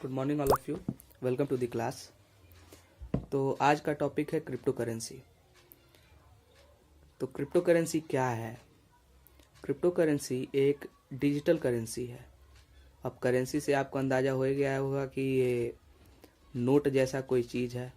Good morning all of you. Welcome to the class. तो आज का टॉपिक है क्रिप्टो करेंसी। तो क्रिप्टो करेंसी क्या है? क्रिप्टो करेंसी एक डिजिटल करेंसी है। अब करेंसी से आपको अंदाज़ा हो गया होगा कि ये नोट जैसा कोई चीज़ है।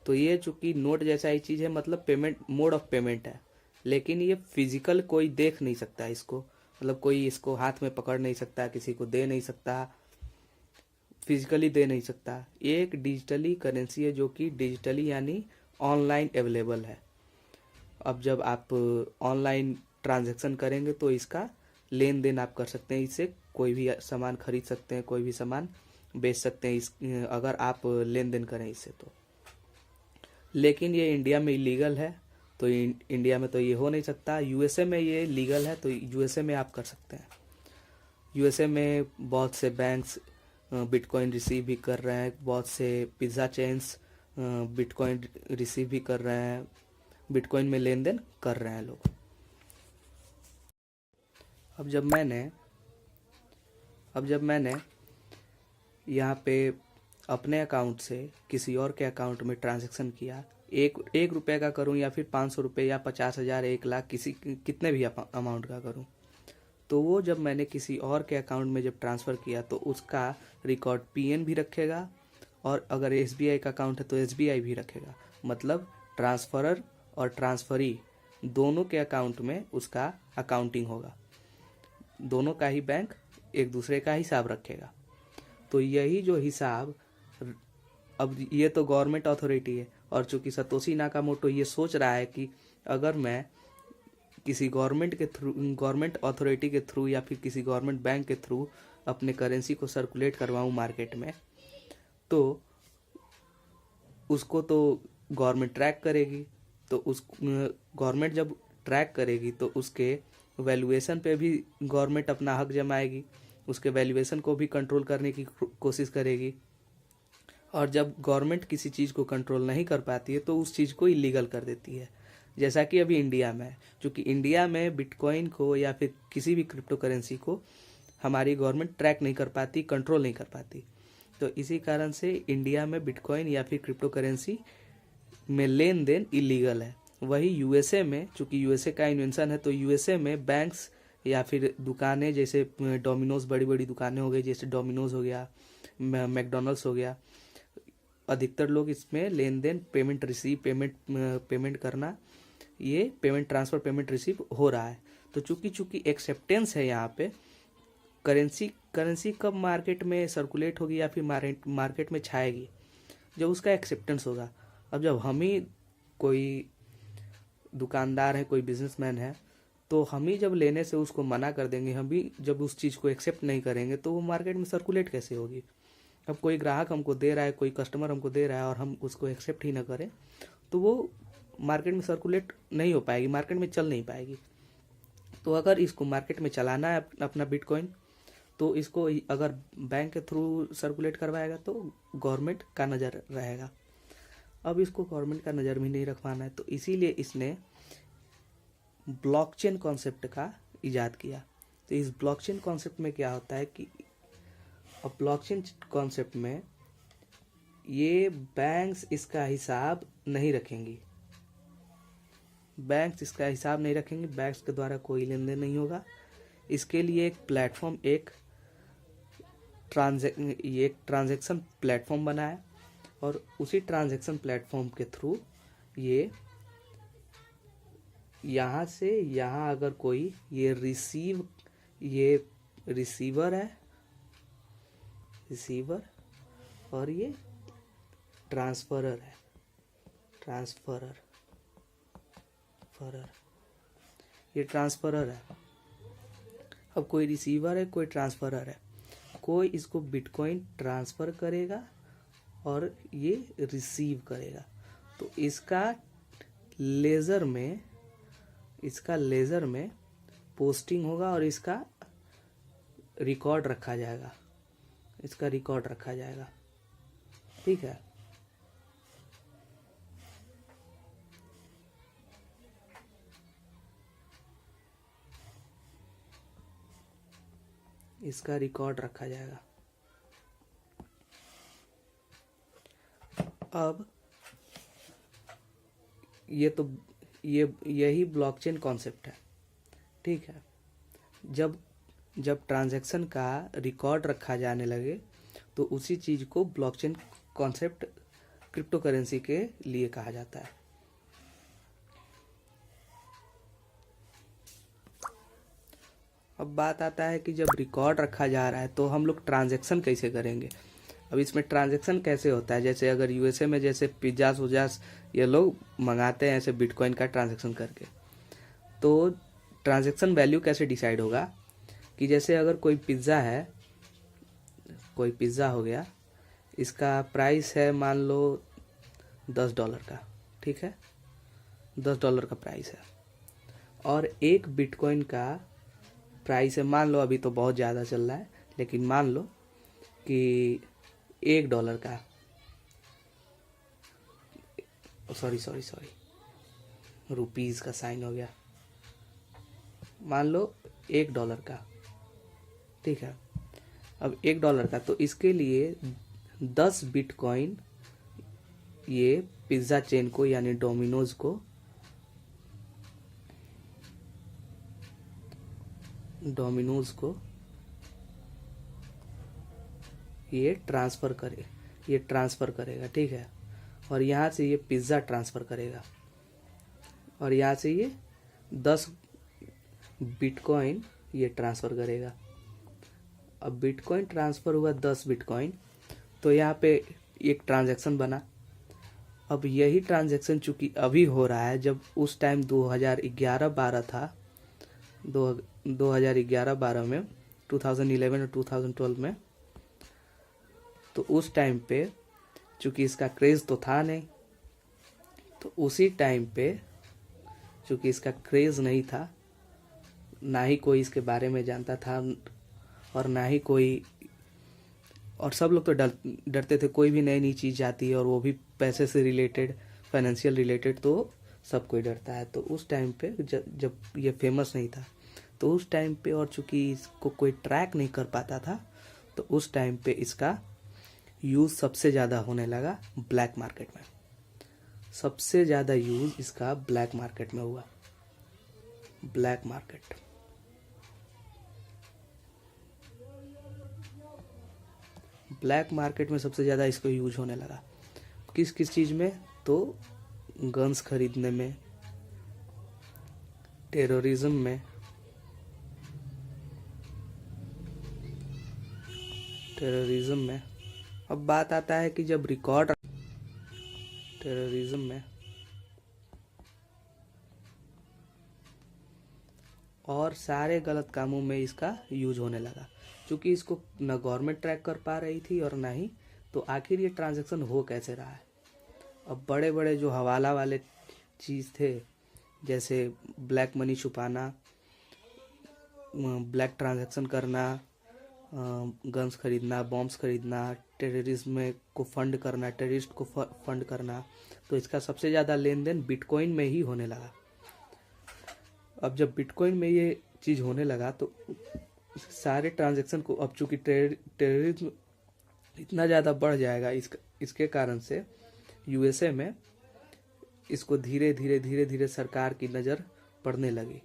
तो ये चूँकि नोट जैसा ही चीज़ है, मतलब पेमेंट मोड ऑफ पेमेंट है, लेकिन ये फिजिकल कोई देख नहीं सकता इसको, मतलब कोई इसको हाथ में पकड़ नहीं सकता, किसी को दे नहीं सकता, फिजिकली दे नहीं सकता। ये एक डिजिटली करेंसी है जो कि डिजिटली यानी ऑनलाइन अवेलेबल है। अब जब आप ऑनलाइन ट्रांजैक्शन करेंगे तो इसका लेन देन आप कर सकते हैं, इससे कोई भी सामान खरीद सकते हैं, कोई भी सामान बेच सकते हैं इस अगर आप लेन देन करें इससे तो। लेकिन ये इंडिया में इलीगल है, तो इंडिया में तो ये हो नहीं सकता। यूएसए में ये लीगल है, तो यूएसए में आप कर सकते हैं। यूएसए में बहुत से बैंक्स बिटकॉइन रिसीव भी कर रहे हैं, बहुत से पिज़्ज़ा चेन्स बिटकॉइन रिसीव भी कर रहे हैं, बिटकॉइन में लेन देन कर रहे हैं लोग। अब जब मैंने यहाँ पे अपने अकाउंट से किसी और के अकाउंट में ट्रांजैक्शन किया, एक रुपये का करूँ या फिर 500 रुपये या 50,000, 1 लाख, कितने भी अमाउंट का करूँ, तो वो जब मैंने किसी और के अकाउंट में जब ट्रांसफ़र किया तो उसका रिकॉर्ड पीएन भी रखेगा, और अगर एसबीआई का अकाउंट है तो एसबीआई भी रखेगा। मतलब ट्रांसफरर और ट्रांसफरी दोनों के अकाउंट में उसका अकाउंटिंग होगा, दोनों का ही बैंक एक दूसरे का हिसाब रखेगा। तो यही जो हिसाब, अब ये तो गवर्नमेंट अथॉरिटी है, और चूंकि सतोशी नाकामोटो ये सोच रहा है कि अगर मैं किसी गवर्नमेंट अथॉरिटी के थ्रू या फिर किसी गवर्नमेंट बैंक के थ्रू अपने करेंसी को सर्कुलेट करवाऊँ मार्केट में, तो उसको तो गवर्नमेंट ट्रैक करेगी। तो उस गवर्नमेंट जब ट्रैक करेगी तो उसके वैल्यूएशन पे भी गवर्नमेंट अपना हक जमाएगी, उसके वैल्यूएशन को भी कंट्रोल करने की कोशिश करेगी। और जब गवर्नमेंट किसी चीज़ को कंट्रोल नहीं कर पाती है तो उस चीज़ को इलीगल कर देती है, जैसा कि अभी इंडिया में है। क्योंकि इंडिया में बिटकॉइन को या फिर किसी भी क्रिप्टो करेंसी को हमारी गवर्नमेंट ट्रैक नहीं कर पाती, कंट्रोल नहीं कर पाती, तो इसी कारण से इंडिया में बिटकॉइन या फिर क्रिप्टो करेंसी में लेन देन इलीगल है। वही यूएसए में, चूँकि यूएसए का इन्वेंशन है, तो यूएसए में बैंक्स या फिर दुकानें, जैसे डोमिनोज, बड़ी बड़ी दुकानें हो गई, जैसे डोमिनोज हो गया, मैकडोनल्ड्स हो गया, अधिकतर लोग इसमें लेन देन, पेमेंट करना, ये पेमेंट ट्रांसफ़र, पेमेंट रिसीव हो रहा है। तो चूँकि एक्सेप्टेंस है यहाँ पे, करेंसी कब मार्केट में सर्कुलेट होगी या फिर मार्केट में छाएगी, जब उसका एक्सेप्टेंस होगा। अब जब हम ही कोई दुकानदार है, कोई बिजनेसमैन है, तो हम ही जब लेने से उसको मना कर देंगे, हम भी जब उस चीज़ को एक्सेप्ट नहीं करेंगे, तो वो मार्केट में सर्कुलेट कैसे होगी। अब कोई ग्राहक हमको दे रहा है, कोई कस्टमर हमको दे रहा है, और हम उसको एक्सेप्ट ही ना करें, तो वो मार्केट में सर्कुलेट नहीं हो पाएगी, मार्केट में चल नहीं पाएगी। तो अगर इसको मार्केट में चलाना है अपना बिटकॉइन, तो इसको अगर बैंक के थ्रू सर्कुलेट करवाएगा तो गवर्नमेंट का नज़र रहेगा। अब इसको गवर्नमेंट का नज़र भी नहीं रखवाना है, तो इसीलिए इसने ब्लॉकचेन कॉन्सेप्ट का इजाद किया। तो इस ब्लॉकचेन कॉन्सेप्ट में क्या होता है कि अब ब्लॉकचेन कॉन्सेप्ट में ये बैंक्स इसका हिसाब नहीं रखेंगी, बैंक्स के द्वारा कोई लेन देन नहीं होगा। इसके लिए एक प्लेटफॉर्म, एक ट्रांजैक्शन प्लेटफॉर्म बना है, और उसी ट्रांजैक्शन प्लेटफॉर्म के थ्रू ये यहाँ से यहाँ अगर कोई ये रिसीवर है, रिसीवर, और ये ट्रांसफरर है, ये ट्रांसफरर है। अब कोई रिसीवर है, कोई ट्रांसफरर है, कोई इसको बिटकॉइन ट्रांसफ़र करेगा और ये रिसीव करेगा। तो इसका लेज़र में पोस्टिंग होगा, और इसका रिकॉर्ड रखा जाएगा, ठीक है। इसका रिकॉर्ड रखा जाएगा। अब ये तो यही ब्लॉकचेन कॉन्सेप्ट है, ठीक है। जब जब ट्रांजैक्शन का रिकॉर्ड रखा जाने लगे तो उसी चीज़ को ब्लॉकचेन कॉन्सेप्ट क्रिप्टो करेंसी के लिए कहा जाता है। अब बात आता है कि जब रिकॉर्ड रखा जा रहा है तो हम लोग ट्रांजैक्शन कैसे करेंगे। अब इसमें ट्रांजैक्शन कैसे होता है, जैसे अगर यूएसए में जैसे पिज्ज़ास उजास ये लोग मंगाते हैं ऐसे बिटकॉइन का ट्रांजैक्शन करके, तो ट्रांजैक्शन वैल्यू कैसे डिसाइड होगा कि जैसे अगर कोई पिज़्ज़ा हो गया, इसका प्राइस है मान लो $10 का, ठीक है, $10 का प्राइस है, और एक बिटकॉइन का प्राइस है मान लो, अभी तो बहुत ज़्यादा चल रहा है, लेकिन मान लो कि $1 का, सॉरी रुपीज़ का साइन हो गया, मान लो $1 का, ठीक है। अब $1 का, तो इसके लिए 10 बिटकॉइन ये पिज़्ज़ा चेन को यानी डोमिनोज को ये ट्रांसफ़र करेगा, ठीक है। और यहाँ से ये पिज़्ज़ा ट्रांसफ़र करेगा और यहाँ से ये 10 बिटकॉइन ये ट्रांसफ़र करेगा। अब बिटकॉइन ट्रांसफ़र हुआ 10 बिटकॉइन, तो यहाँ पे एक ट्रांजैक्शन बना। अब यही ट्रांजैक्शन चूँकि अभी हो रहा है, जब उस टाइम 2011-12 था, 2011-12 में, 2011 और 2012 में, तो उस टाइम पे चूँकि इसका क्रेज़ तो था नहीं, तो उसी टाइम पे चूँकि इसका क्रेज़ नहीं था, ना ही कोई इसके बारे में जानता था और ना ही कोई, और सब लोग तो डरते थे, कोई भी नई चीज़ आती है और वो भी पैसे से रिलेटेड, फाइनेंशियल रिलेटेड, तो सब कोई डरता है। तो उस टाइम पे जब ये फेमस नहीं था, तो उस टाइम पे, और चूँकि इसको कोई ट्रैक नहीं कर पाता था, तो उस टाइम पे इसका यूज़ सबसे ज़्यादा होने लगा ब्लैक मार्केट में। सबसे ज़्यादा यूज़ इसका ब्लैक मार्केट में हुआ। ब्लैक मार्केट में सबसे ज़्यादा इसको यूज होने लगा। किस किस चीज़ में, तो गन्स खरीदने में, टेररिज्म में। अब बात आता है कि जब रिकॉर्ड टेररिज्म में और सारे गलत कामों में इसका यूज होने लगा, क्योंकि इसको न गवर्नमेंट ट्रैक कर पा रही थी और ना ही, तो आखिर ये ट्रांजैक्शन हो कैसे रहा है। अब बड़े बड़े जो हवाला वाले चीज़ थे, जैसे ब्लैक मनी छुपाना, ब्लैक ट्रांजैक्शन करना, गन्स खरीदना, बॉम्ब्स खरीदना, टेररिज्म को फंड करना, टेररिस्ट को फंड करना, तो इसका सबसे ज़्यादा लेन देन बिटकॉइन में ही होने लगा। अब जब बिटकॉइन में ये चीज़ होने लगा, तो सारे ट्रांजैक्शन को, अब चूँकि टेररिज्म इतना ज़्यादा बढ़ जाएगा इसके कारण से यूएसए में इसको धीरे धीरे सरकार की नज़र पड़ने लगी।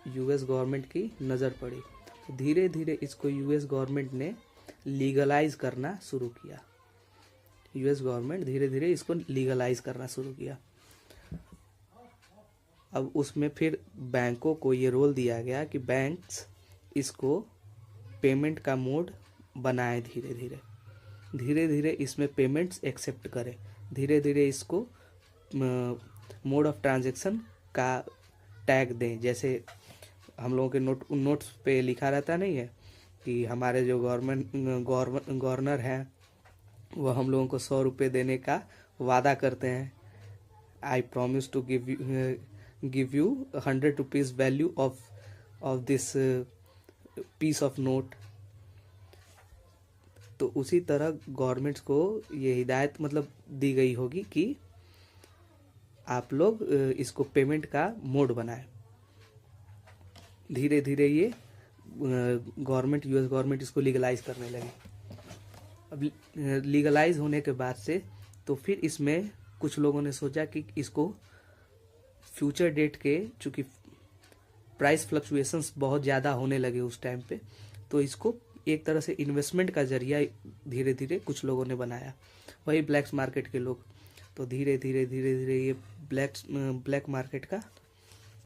यूएस गवर्नमेंट की नज़र पड़ी, धीरे धीरे इसको यूएस गवर्नमेंट ने लीगलाइज करना शुरू किया। यूएस गवर्नमेंट धीरे धीरे इसको लीगलाइज करना शुरू किया। अब उसमें फिर बैंकों को ये रोल दिया गया कि बैंक्स इसको पेमेंट का मोड बनाए, धीरे धीरे इसमें पेमेंट्स एक्सेप्ट करें, धीरे धीरे इसको मोड ऑफ ट्रांजैक्शन का टैग दें। जैसे हम लोगों के नोट्स पे लिखा रहता नहीं है कि हमारे जो गवर्नर हैं वो हम लोगों को 100 रुपये देने का वादा करते हैं। I promise to give you 100 rupees value of this piece of note. तो उसी तरह गवर्नमेंट्स को ये हिदायत मतलब दी गई होगी कि आप लोग इसको पेमेंट का मोड बनाएं। धीरे धीरे ये यूएस गवर्नमेंट इसको लीगलाइज करने लगी। अब लीगलाइज होने के बाद से तो फिर इसमें कुछ लोगों ने सोचा कि इसको फ्यूचर डेट के, चूँकि प्राइस फ्लक्चुएशंस बहुत ज़्यादा होने लगे उस टाइम पे, तो इसको एक तरह से इन्वेस्टमेंट का जरिया धीरे धीरे कुछ लोगों ने बनाया, वही ब्लैक मार्केट के लोग। तो धीरे धीरे धीरे धीरे ये ब्लैक मार्केट का